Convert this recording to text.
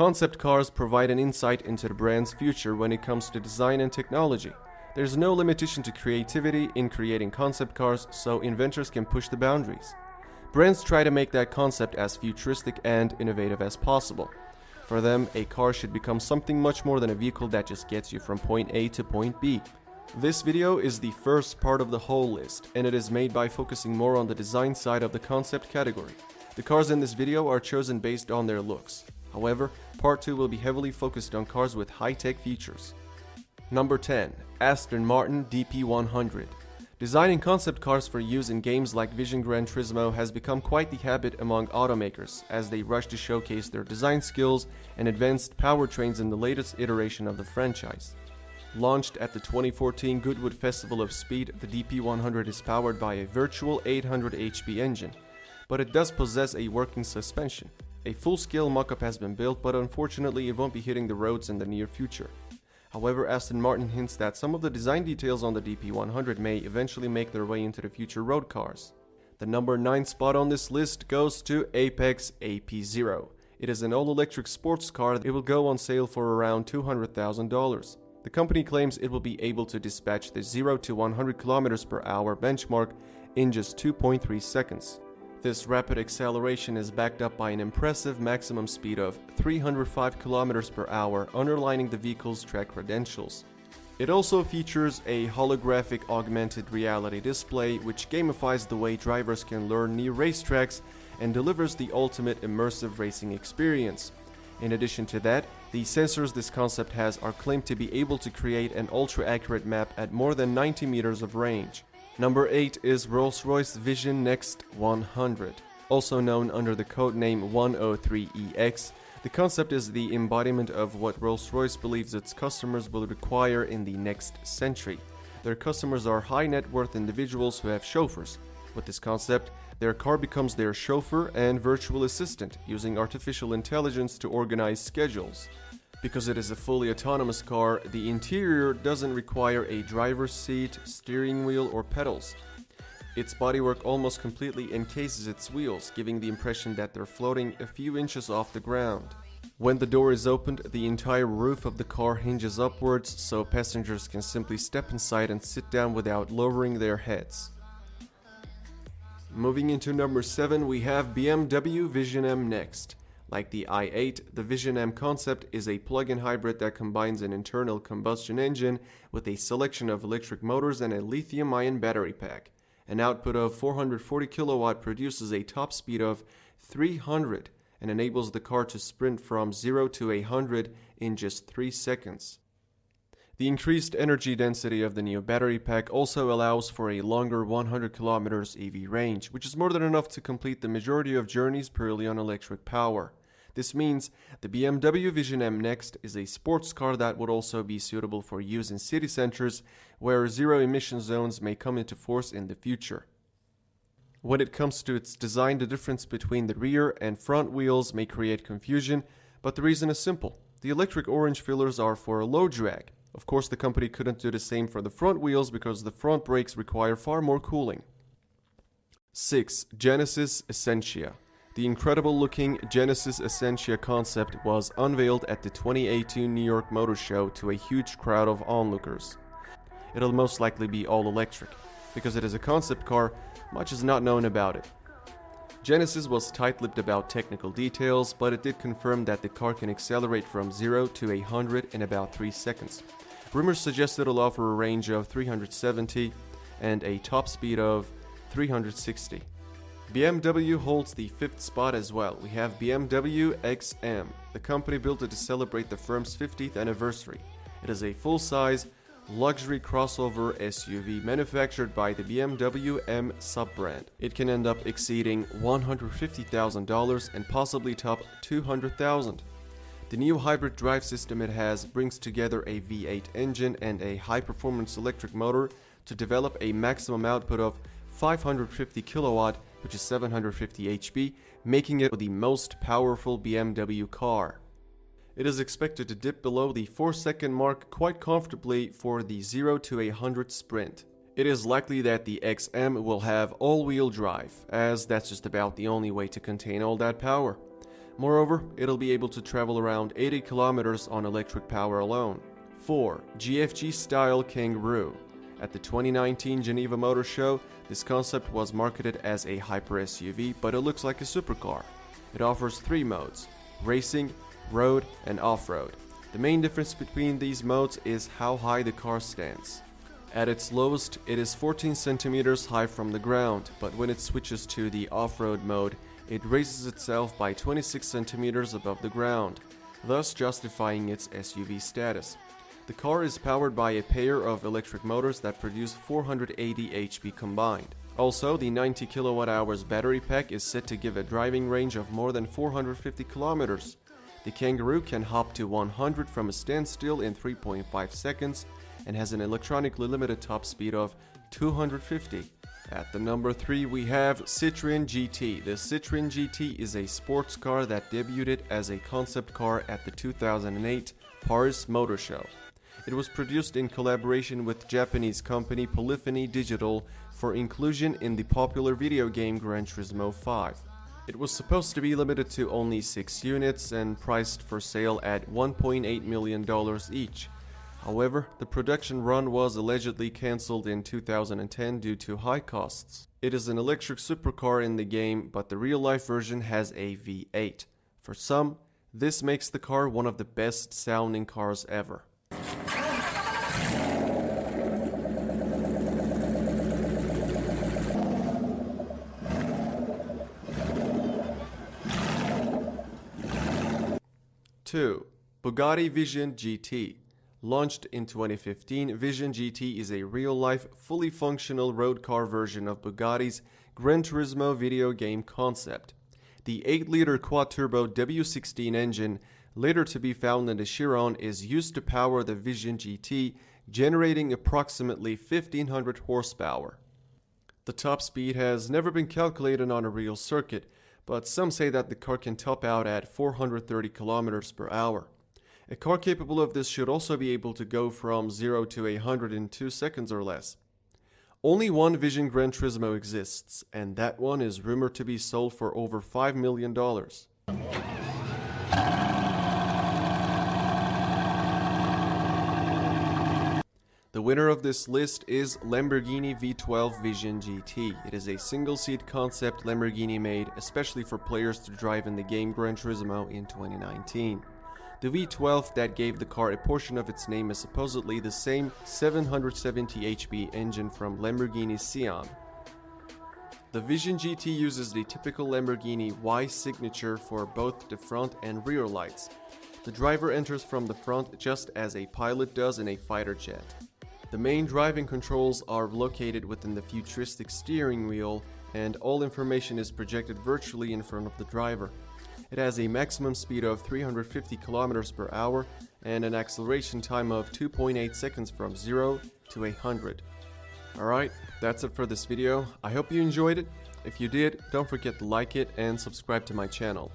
Concept cars provide an insight into the brand's future when it comes to design and technology. There's no limitation to creativity in creating concept cars, so inventors can push the boundaries. Brands try to make that concept as futuristic and innovative as possible. For them, a car should become something much more than a vehicle that just gets you from point A to point B. This video is the first part of the whole list, and it is made by focusing more on the design side of the concept category. The cars in this video are chosen based on their looks. However, part 2 will be heavily focused on cars with high-tech features. Number 10. Aston Martin DP100. Designing concept cars for use in games like Vision Gran Turismo has become quite the habit among automakers as they rush to showcase their design skills and advanced powertrains in the latest iteration of the franchise. Launched at the 2014 Goodwood Festival of Speed, the DP100 is powered by a virtual 800 HP engine, but it does possess a working suspension. A full-scale mock-up has been built, but unfortunately it won't be hitting the roads in the near future. However, Aston Martin hints that some of the design details on the DP100 may eventually make their way into the future road cars. The number 9 spot on this list goes to Apex AP0. It is an all-electric sports car that will go on sale for around $200,000. The company claims it will be able to dispatch the 0 to 100 km per hour benchmark in just 2.3 seconds. This rapid acceleration is backed up by an impressive maximum speed of 305 km per hour, underlining the vehicle's track credentials. It also features a holographic augmented reality display which gamifies the way drivers can learn new racetracks and delivers the ultimate immersive racing experience. In addition to that, the sensors this concept has are claimed to be able to create an ultra-accurate map at more than 90 meters of range. Number 8 is RollsRoyce Vision Next 100. Also known under the codename 103EX, the concept is the embodiment of what Rolls-Royce believes its customers will require in the next century. Their customers are high net worth individuals who have chauffeurs. With this concept, their car becomes their chauffeur and virtual assistant, using artificial intelligence to organize schedules. Because it is a fully autonomous car, the interior doesn't require a driver's seat, steering wheel, or pedals. Its bodywork almost completely encases its wheels, giving the impression that they're floating a few inches off the ground. When the door is opened, the entire roof of the car hinges upwards, so passengers can simply step inside and sit down without lowering their heads. Moving into number 7, we have BMW Vision M Next. Like the i8, the Vision M concept is a plug-in hybrid that combines an internal combustion engine with a selection of electric motors and a lithium-ion battery pack. An output of 440 kW produces a top speed of 300 and enables the car to sprint from 0 to 100 in just 3 seconds. The increased energy density of the new battery pack also allows for a longer 100 km EV range, which is more than enough to complete the majority of journeys purely on electric power. This means the BMW Vision M Next is a sports car that would also be suitable for use in city centers where zero-emission zones may come into force in the future. When it comes to its design, the difference between the rear and front wheels may create confusion, but the reason is simple. The electric orange fillers are for low drag. Of course, the company couldn't do the same for the front wheels because the front brakes require far more cooling. 6. Genesis Essentia. The incredible-looking Genesis Essentia concept was unveiled at the 2018 New York Motor Show to a huge crowd of onlookers. It'll most likely be all-electric. Because it is a concept car, much is not known about it. Genesis was tight-lipped about technical details, but it did confirm that the car can accelerate from 0 to 100 in about 3 seconds. Rumors suggest it'll offer a range of 370 and a top speed of 360. BMW holds the 5th spot as well. We have BMW XM. The company built it to celebrate the firm's 50th anniversary. It is a full-size, luxury crossover SUV manufactured by the BMW M sub-brand. It can end up exceeding $150,000 and possibly top $200,000. The new hybrid drive system it has brings together a V8 engine and a high-performance electric motor to develop a maximum output of 550 kW, which is 750 HP, making it the most powerful BMW car. It is expected to dip below the 4-second mark quite comfortably for the 0 to 100 sprint. It is likely that the XM will have all-wheel drive, as that's just about the only way to contain all that power. Moreover, it'll be able to travel around 80 kilometers on electric power alone. 4. GFG style Kang Ru. At the 2019 Geneva Motor Show, this concept was marketed as a hyper SUV, but it looks like a supercar. It offers 3 modes: racing, road, and off-road. The main difference between these modes is how high the car stands. At its lowest, it is 14 centimeters high from the ground, but when it switches to the off-road mode, it raises itself by 26 centimeters above the ground, thus justifying its SUV status. The car is powered by a pair of electric motors that produce 480 HP combined. Also, the 90 kWh battery pack is set to give a driving range of more than 450 kilometers. The Kang Ru can hop to 100 from a standstill in 3.5 seconds and has an electronically limited top speed of 250. At the number 3 we have Citroen GT. The Citroen GT is a sports car that debuted as a concept car at the 2008 Paris Motor Show. It was produced in collaboration with Japanese company Polyphony Digital for inclusion in the popular video game Gran Turismo 5. It was supposed to be limited to only 6 units and priced for sale at $1.8 million each. However, the production run was allegedly cancelled in 2010 due to high costs. It is an electric supercar in the game, but the real-life version has a V8. For some, this makes the car one of the best-sounding cars ever. Two, Bugatti Vision GT. Launched in 2015, Vision GT is a real-life, fully functional road car version of Bugatti's Gran Turismo video game concept. The 8-liter quad-turbo W16 engine, later to be found in the Chiron, is used to power the Vision GT, generating approximately 1500 horsepower. The top speed has never been calculated on a real circuit, but some say that the car can top out at 430 kilometers per hour. A car capable of this should also be able to go from 0 to 100 in 2 seconds or less. Only one Vision Gran Turismo exists, and that one is rumored to be sold for over $5 million. The winner of this list is Lamborghini V12 Vision GT. It is a single-seat concept Lamborghini made especially for players to drive in the game Gran Turismo in 2019. The V12 that gave the car a portion of its name is supposedly the same 770 HP engine from Lamborghini's Sian. The Vision GT uses the typical Lamborghini Y signature for both the front and rear lights. The driver enters from the front just as a pilot does in a fighter jet. The main driving controls are located within the futuristic steering wheel, and all information is projected virtually in front of the driver. It has a maximum speed of 350 km per hour and an acceleration time of 2.8 seconds from 0 to 100. Alright, that's it for this video. I hope you enjoyed it. If you did, don't forget to like it and subscribe to my channel.